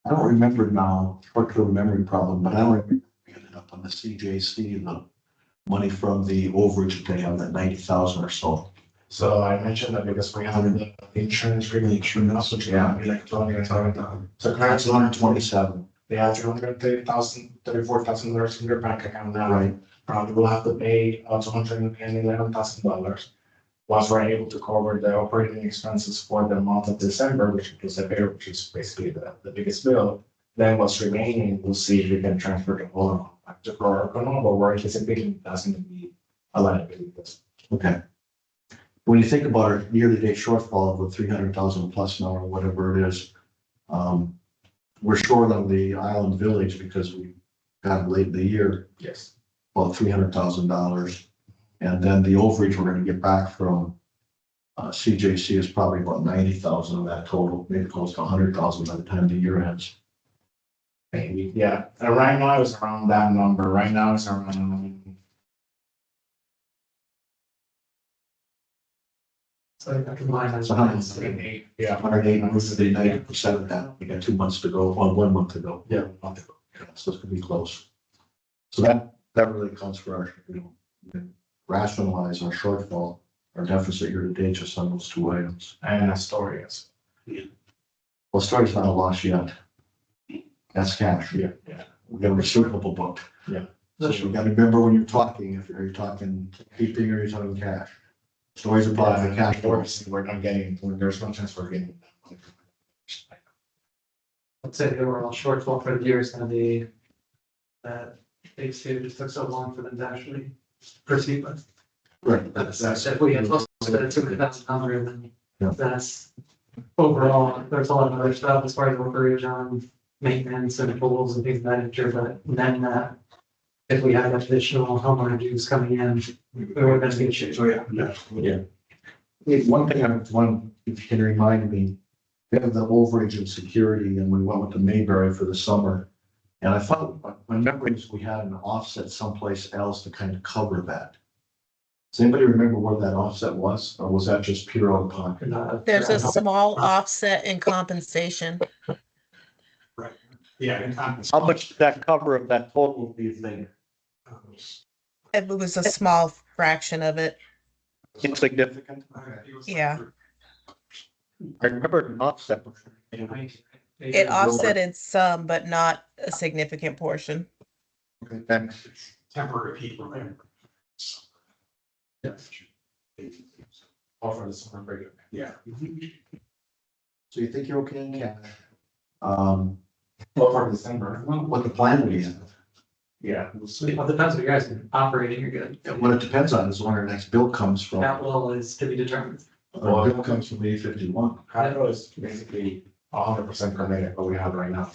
I don't remember now, short-term memory problem, but I don't remember we ended up on the CJC, the money from the overage that they have, that 90,000 or so. So I mentioned that because we have the insurance, really insurance, which is gonna be like $200,000. So That's currently, 127. they have $34,000 in their bank account now. Right. They will have to pay $211,000. Once we're able to cover the operating expenses for the month of December, which includes the payroll, which is basically the biggest bill, then what's remaining, we'll see if we can transfer the whole amount back to Borough, but we're anticipating that's gonna be a liability. Okay. When you think about our year-to-date shortfall of the 300,000 plus now or whatever it is, we're short on the Island Village because we got late in the year, Yes. about $300,000. And then the overage we're gonna get back from CJC is probably about 90,000 of that total, maybe close to 100,000 by the time the year ends. Maybe, yeah, and right now it's around that number, right now it's around. So I combine that. So how many? Yeah. 108, most of the 90% of that, we got 2 months to go, or 1 month to go. Yeah. So it's gonna be close. So that really counts for our, rationalize our shortfall, our deficit year to date, just on those two items. And Astoria's. Well, Story's not a loss yet. That's cash. Yeah. We got a receivable booked. Yeah. So you gotta remember when you're talking, if you're talking keeping or you're talking cash. Story's a part of the cash flow. We're not getting, there's no chance we're getting. I'd say the overall shortfall for the year is gonna be that phase two just took so long for them to actually proceed with. Right. If we had close to the 200,000 number, then Yeah. that's overall, there's a lot of other stuff as far as overage on maintenance and tools and things of that nature, but then that. If we had additional homeowner dues coming in, we were gonna be in shape. So, yeah. One thing if you can remind me, we have the overage in security and we went with the Mayberry for the summer. And I thought, my memory is we had an offset someplace else to kind of cover that. Does anybody remember where that offset was, or was that just pure out of pocket? There's a small offset in compensation. Yeah. in time. How much did that cover of that total, do you think? It was a small fraction of it. Insignificant? Yeah. I remember an offset. It offsetted some, but not a significant portion. Okay, thanks. Temporary people there. Offer the summer break. Yeah. So you think you're okay in cash? Well, for December. What the plan we have? Yeah, we'll see. Well, it depends what you guys are operating, you're good. And what it depends on is when our next bill comes from. Capital is to be determined. Our bill comes from A51. Capital is basically 100% committed, what we have right now,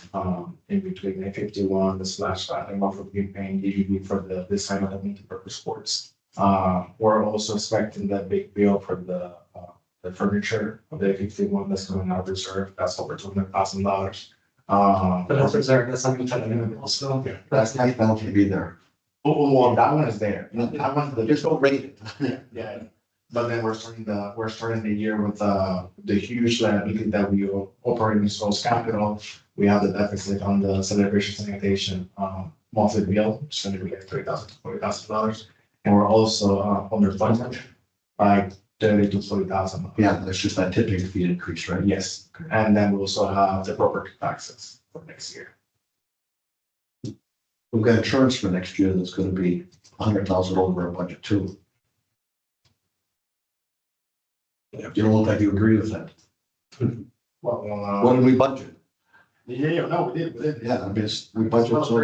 in between A51, the slash, and what we've been paying DVB for this side of the multi-purpose sports. We're also expecting that big bill for the furniture of the A51 that's coming out of reserve, that's over $200,000. But that's reserved, that's something that also. That's nice balance to be there. Well, that one is there. That one's the. Just don't rate it. Yeah, but then we're starting the year with the huge liability that we operate in Souls Capital. We have the deficit on the celebration sanitation monthly bill, which is going to be like $30,000 to $40,000, and we're also under budget by $30,000 to $40,000. Yeah, there's just that tipping fee increase, right? Yes, and then we also have the property taxes for next year. We've got insurance for next year that's gonna be 100,000 over our budget too. You don't look like you agree with that. Well, What did we budget? yeah, no, we did. Yeah, I mean, we budgeted so,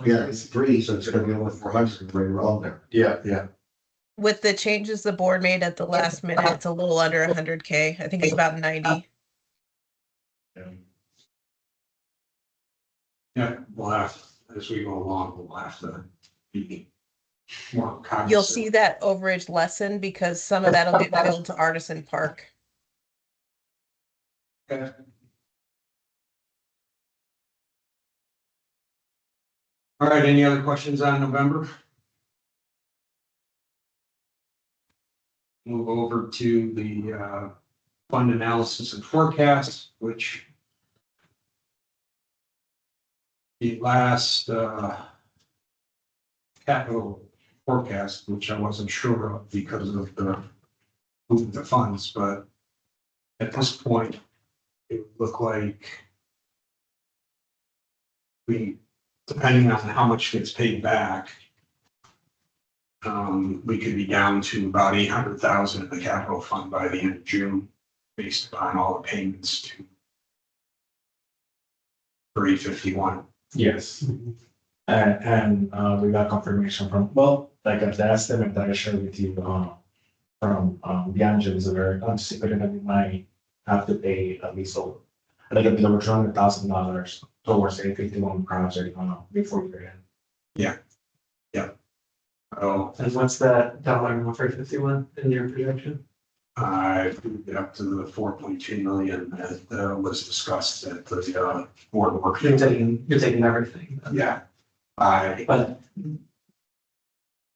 yeah, it's 3, so it's gonna be over 400 right around there. Yeah. With the changes the board made at the last minute, it's a little under 100K. I think it's about 90. Yeah, we'll have, as we go along, we'll have to be more cognizant. You'll see that overage lessen because some of that'll get billed to Artisan Park. Okay. All right, any other questions on November? Move over to the fund analysis and forecast, which the last capital forecast, which I wasn't sure of because of the moving the funds, but at this point, it would look like we, depending on how much gets paid back, we could be down to about 800,000 in the capital fund by the end of June, based upon all the payments to 351. Yes. We got confirmation from, well, like the estimate that I shared with you, from, D'Angelo is a very considering that we might have to pay at least over, like over $200,000 towards a 51 project, before year end. Oh, And what's that dollar amount for 51 in your projection? I moved it up to the 4.2 million that was discussed at the board workshop. You're taking everything, Yeah, but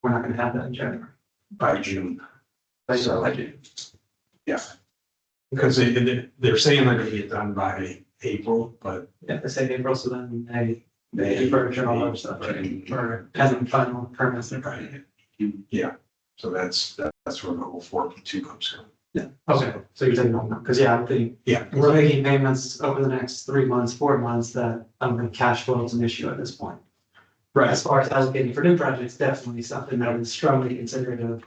we're not gonna have that in January. by June. So I do. Yeah. Because they're saying they're gonna get done by April, but Yeah, they say April, so then May, they. furniture and all that stuff, Right. or pending final permits and. Right. Yeah, so that's where the whole 4.2 comes from. Yeah, okay, so you're taking on, because yeah, I think Yeah. we're making payments over the next 3 months, 4 months that cash flow is an issue at this point. As far as allocating for new projects, definitely something that is strongly considered to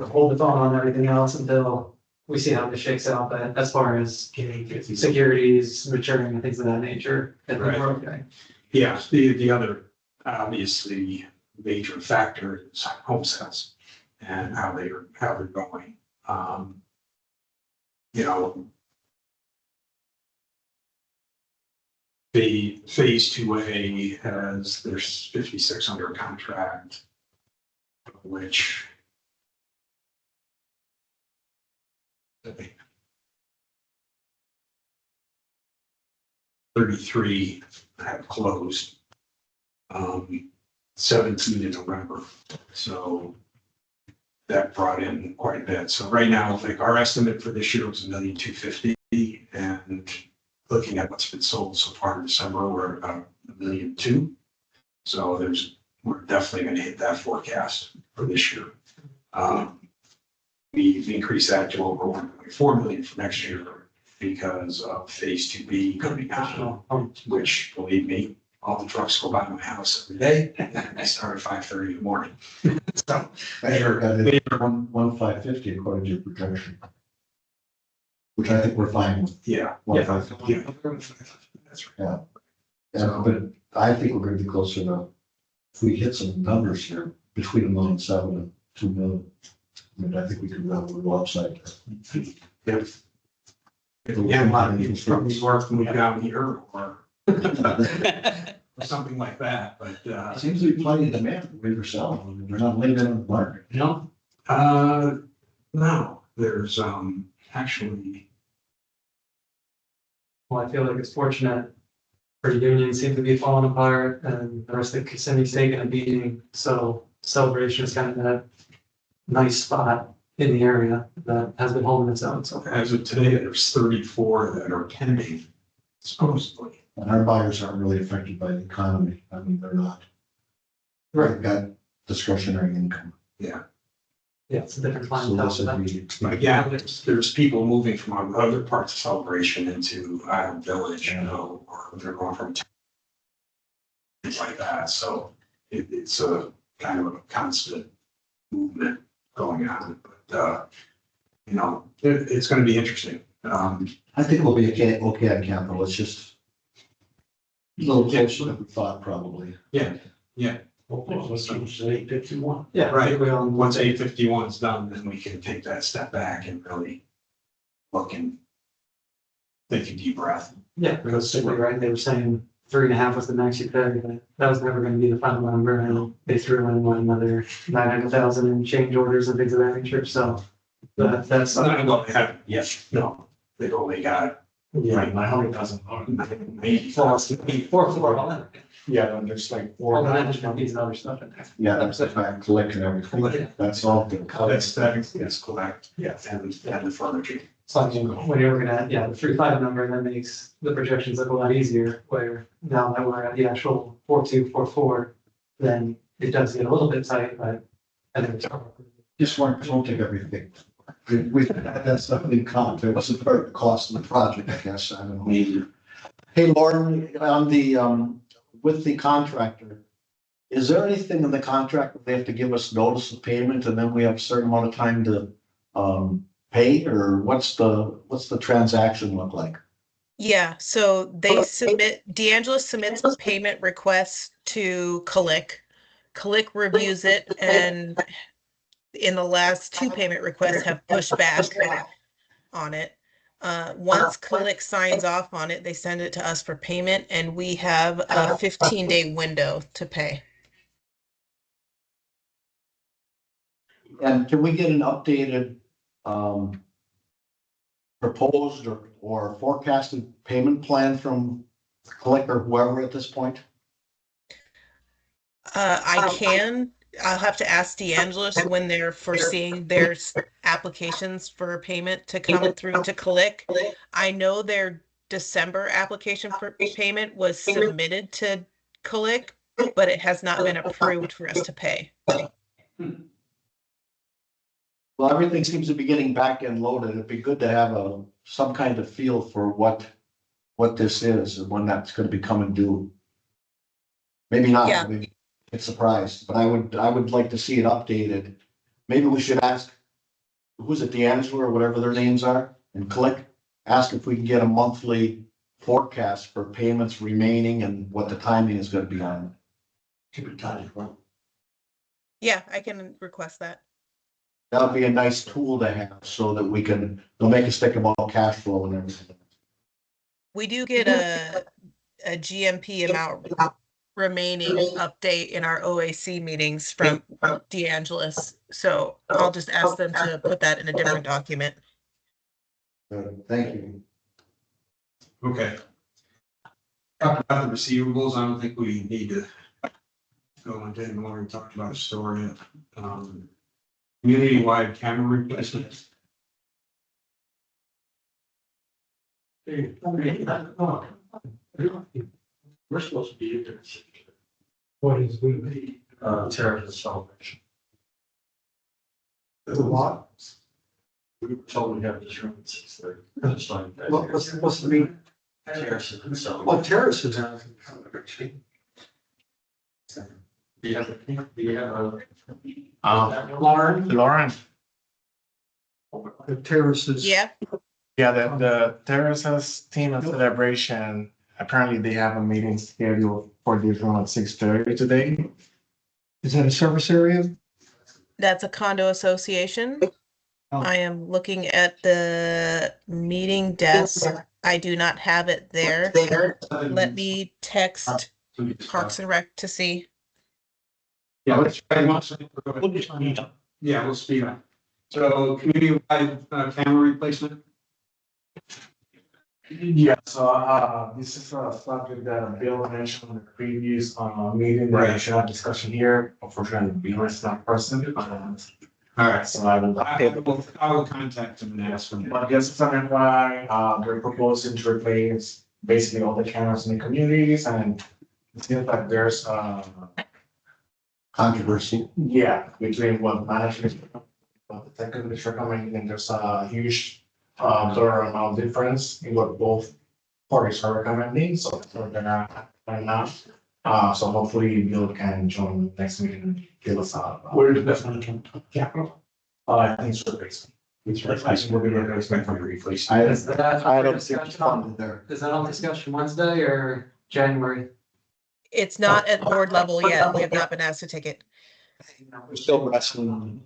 hold the phone on everything else until we see how this shakes out, but as far as securities maturing and things of that nature, I think we're okay. Yeah, the other obviously major factor is home sales and how they're going. You know, the phase 2A has, there's 56 under contract, which I think 33 have closed. 17 in November, so that brought in quite a bit. So right now, like our estimate for this year was $1,250,000, and looking at what's been sold so far in December, we're about $1,200,000. So we're definitely going to hit that forecast for this year. We've increased that to over 1.4 million for next year because of phase 2B coming out, which, believe me, all the trucks go by my house every day, and they start at 5:30 in the morning. So I heard that it's 1,550 according to your projection. Which I think we're fine with. yeah, 1,550. that's right. Yeah, but I think we're gonna be closer to, if we hit some numbers here, between 1,700,000 and 2,000,000. I mean, I think we could run a little upside. If again, a lot of people from New York move down here or something like that, but Seems to be plenty of demand for what you're selling. I mean, they're not limited on the market. No, no, there's actually, well, I feel like it's fortunate for union seem to be falling apart and the rest of the Kissimmee's taking a beating, so Celebration is kind of that nice spot in the area that has been holding its own so far. as of today, there's 34 that are pending supposedly. And our buyers aren't really affected by the economy. I mean, they're not. They've got discretionary income. Yeah, it's a different So clientele. this for them. would be. But again, there's people moving from other parts of Celebration into Island Village, you know, or they're going from things like that. So it's a kind of a constant movement going on, but you know, it's going to be interesting. I think we'll be okay on capital. It's just a little closer than we thought, probably. Let's say 51. Yeah, I think we all. Once 851 is done, then we can take that step back and really look and take a deep breath. Yeah, realistically, right, they were saying 3.5 was the max you could, but that was never gonna be the final number, and they threw in another 900,000 in change orders and things of that nature, so. That's, Well, they haven't yet. No, they've only got Like $900,000. maybe. four, all in. Yeah, and there's like All four. the management fees and other stuff in there. Yeah, that's the fact, collecting everything. That's all good. That's correct. Yeah. And the furniture. So I mean, when you're looking at, the 3.5 number, that makes the projections look a lot easier, where now that we're at the actual 4.2, 4.4, then it does get a little bit tight, but I think it's. Just won't take everything. We had that stuff in common. It wasn't part of the cost of the project, I guess. I don't know. Hey, Lauren, on the with the contractor, is there anything in the contract that they have to give us notice of payment and then we have a certain amount of time to pay, or what's the transaction look like? Yeah, so D'Angelo submits payment requests to Click. Click reviews it, and in the last two payment requests have pushed back on it. Once Click signs off on it, they send it to us for payment, and we have a 15-day window to pay. And can we get an updated proposed or forecasted payment plan from Click or whoever at this point? I'll have to ask DeAngelis when they're foreseeing their applications for payment to come through to Click. I know their December application for payment was submitted to Click, but it has not been approved for us to pay. Well, everything seems to be getting back end loaded. It'd be good to have some kind of feel for what this is and when that's gonna be coming due. Maybe not, Yeah. maybe get surprised, but I would like to see it updated. Maybe we should ask, who's it, D'Angelo or whatever their names are, and Click, ask if we can get a monthly forecast for payments remaining and what the timing is gonna be on. Keep it tight, well. Yeah, I can request that. That would be a nice tool to have so that they'll make us think about cash flow and everything. We do get a GMP amount remaining update in our OAC meetings from DeAngelis. So I'll just ask them to put that in a different document. Thank you. Okay. Talked about the receivables, I don't think we need to go into any more. We talked about storing it. Community-wide camera replacements. We're supposed to be there. What is we? Terrorism celebration. The what? We were told we have this room at 6:30. Just like that. What's supposed to be? Terrorism celebration. Oh, terraces. Do you have a? Lauren, The terraces. Yeah, yeah, the terraces team of celebration, apparently they have a meeting scheduled for this room at 6:30 today. Is that a service area? that's a condo association. Oh. I am looking at the meeting desk. I do not have it there. Let me text Parks and Rec to see. Yeah, let's try We'll just meet up. Yeah, we'll speed up. So community-wide camera replacement. Yeah, so this is a subject that Bill mentioned in the previous meeting that I should have discussion here. Unfortunately, Bill is not present. All right, So I will. I will contact them and ask them. But just as an FYI, they're proposing to replace basically all the cameras in the communities, and it seems like there's Controversy. yeah, between what management, what the tech is recommending, and there's a huge dollar amount difference in what both parties are recommending, so that's what they're not right now. So hopefully Bill can join next meeting and give us a. Where did that money come from? Capital. I think it's replacement. It's replacement. Will be replacement for replacement. Is that I on don't see what's discussion on- funded there. Is that on discussion Wednesday or January? It's not at board level yet. We have not been asked to take it. We're still wrestling.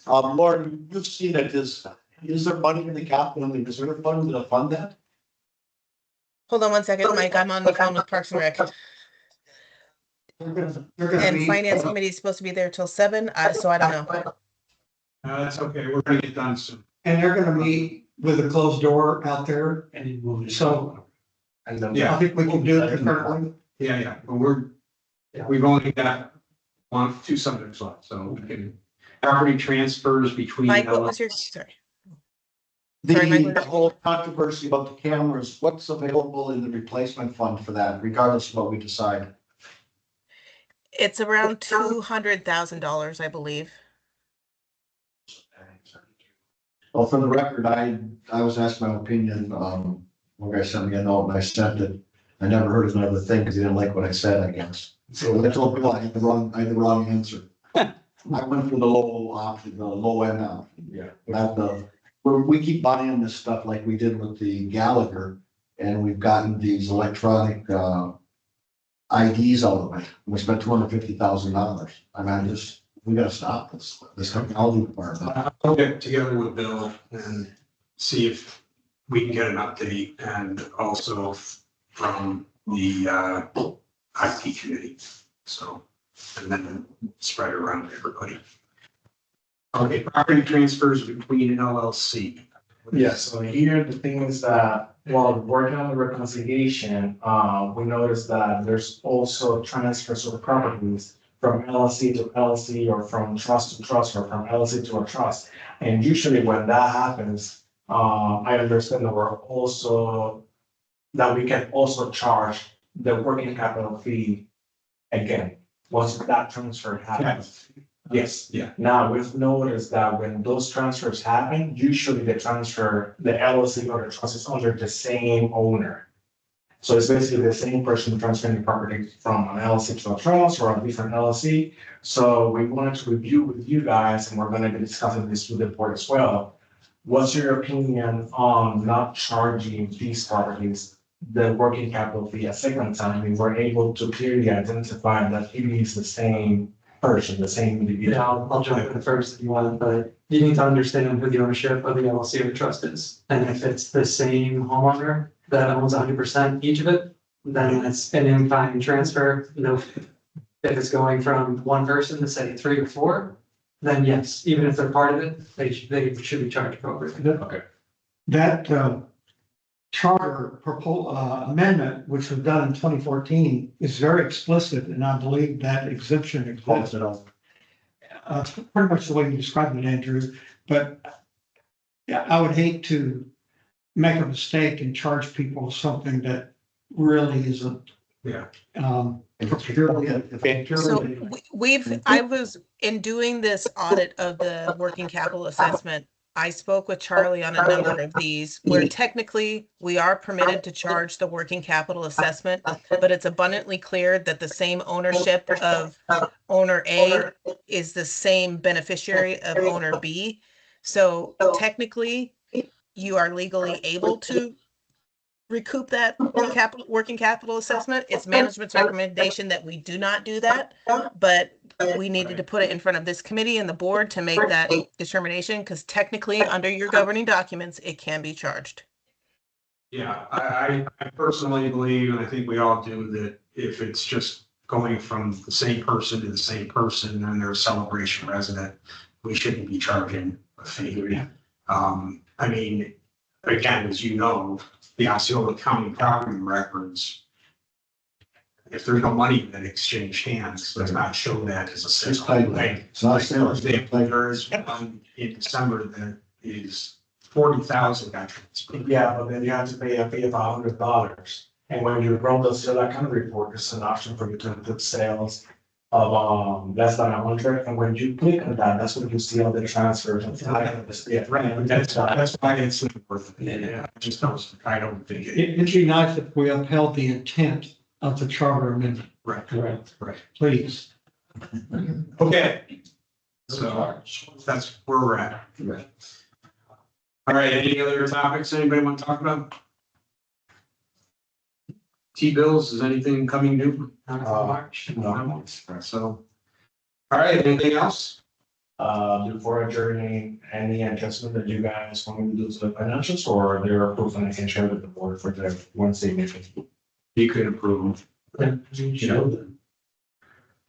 Lauren, you've seen it, is there money in the capital, in the reserve fund to fund that? Hold on one second, Mike. I'm on the phone with Parks and Rec. They're gonna And meet- finance committee is supposed to be there till 7, so I don't know. That's okay, we're gonna get done soon. And they're gonna meet with a closed door out there. And then we'll. So And then. Yeah. I think we can do it concurrently. Yeah, but we've only got 2 subjects left, so we can. Property transfers between. Mike, what was your, sorry. The Sorry, Mike. whole controversy about the cameras, what's available in the replacement fund for that, regardless of what we decide? It's around $200,000, I believe. Well, for the record, I was asked my opinion, one guy sent me a note and I sent it. I never heard another thing because he didn't like what I said, I guess. So I told Bill I had the wrong answer. I went for the low option, the low end option. Yeah. Not the, we keep buying this stuff like we did with the Gallagher, and we've gotten these electronic, IDs out of it. We spent $250,000. I mean, we gotta stop this technology part. I'll get together with Bill and see if we can get an update and also from the IT committee. So, and then spread it around to everybody. Okay, property transfers between LLC. Yeah, so here, the thing is that while working on the reconciliation, we noticed that there's also transfers of properties from LLC to LLC or from trust to trust or from LLC to a trust. And usually when that happens, I understand that we can also charge the working capital fee again, once that transfer happens. Yes. Yeah. Now, we've noticed that when those transfers happen, usually the LLC or the trust is under the same owner. So it's basically the same person transferring the property from an LLC to a trust or a different LLC. So we wanted to review with you guys, and we're gonna be discussing this with the board as well. What's your opinion on not charging these properties the working capital fee a second time? We were able to clearly identify that it is the same person, the same individual. Yeah, I'll jump in first if you want, but you need to understand who the ownership of the LLC or the trust is. And if it's the same homeowner that owns 100% each of it, then it's an in-kind transfer. If it's going from one person to say 3 or 4, then yes, even if they're part of it, they should be charged appropriately. Okay. That charter amendment, which was done in 2014, is very explicit, and I believe that exemption exists. It's pretty much the way you described it, Andrew, but yeah, I would hate to make a mistake and charge people something that really isn't. Yeah. So I was, in doing this audit of the working capital assessment, I spoke with Charlie on a number of these where technically we are permitted to charge the working capital assessment, but it's abundantly clear that the same ownership of owner A is the same beneficiary of owner B. So technically, you are legally able to recoup that working capital assessment. It's management's recommendation that we do not do that, but we needed to put it in front of this committee and the board to make that determination, because technically, under your governing documents, it can be charged. Yeah, I personally believe, and I think we all do, that if it's just going from the same person to the same person and they're a Celebration resident, we shouldn't be charging a fee. I mean, again, as you know, the Osceola County property records, if there's no money that exchanged hands, does not show that as a It's sale. tight. Like, It's not a for sale. example, there is one in December that is 40,000 veterans. Yeah, but then you have to pay a fee of $100. And when you run the sale account report, there's an option for you to input sales of less than 100. And when you click on that, that's when you see all the transfers. Yeah, Right, that's why it's worth it. Yeah, I don't think it. It'd be nice if we upheld the intent of the charter amendment, Right, right. please. Okay. So that's where we're at. All right, any other topics anybody want to talk about? T-bills, is anything coming new? March. So, all right, anything else? Before adjourning, any adjustment that you guys want me to do to the financials, or they're approved and I can share with the board for the Wednesday meeting? You could approve. You know.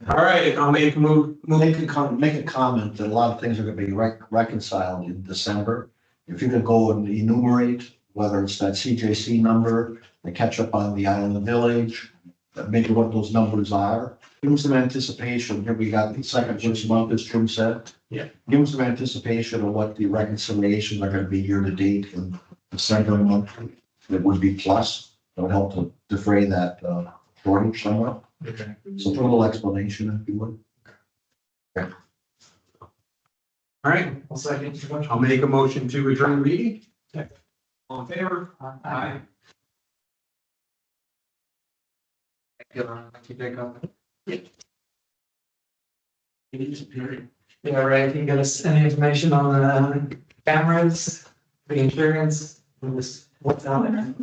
All right, I'll make a move. Make a comment that a lot of things are gonna be reconciled in December. If you could go and enumerate, whether it's that CJC number, the catch up on the Island Village, maybe what those numbers are. Give them some anticipation. Here we got the second this month, as Jim said. Yeah. Give them some anticipation of what the reconciliations are gonna be year to date and December month. That would be plus. That would help to defray that shortage somewhat. Okay. So put a little explanation if you would. All right, I'll second your motion. I'll make a motion to adjourn the meeting. All in favor? Aye. Thank you, Jacob. It is a period. Yeah, Ray, can you get us any information on the cameras, the insurance, and this, what's out there?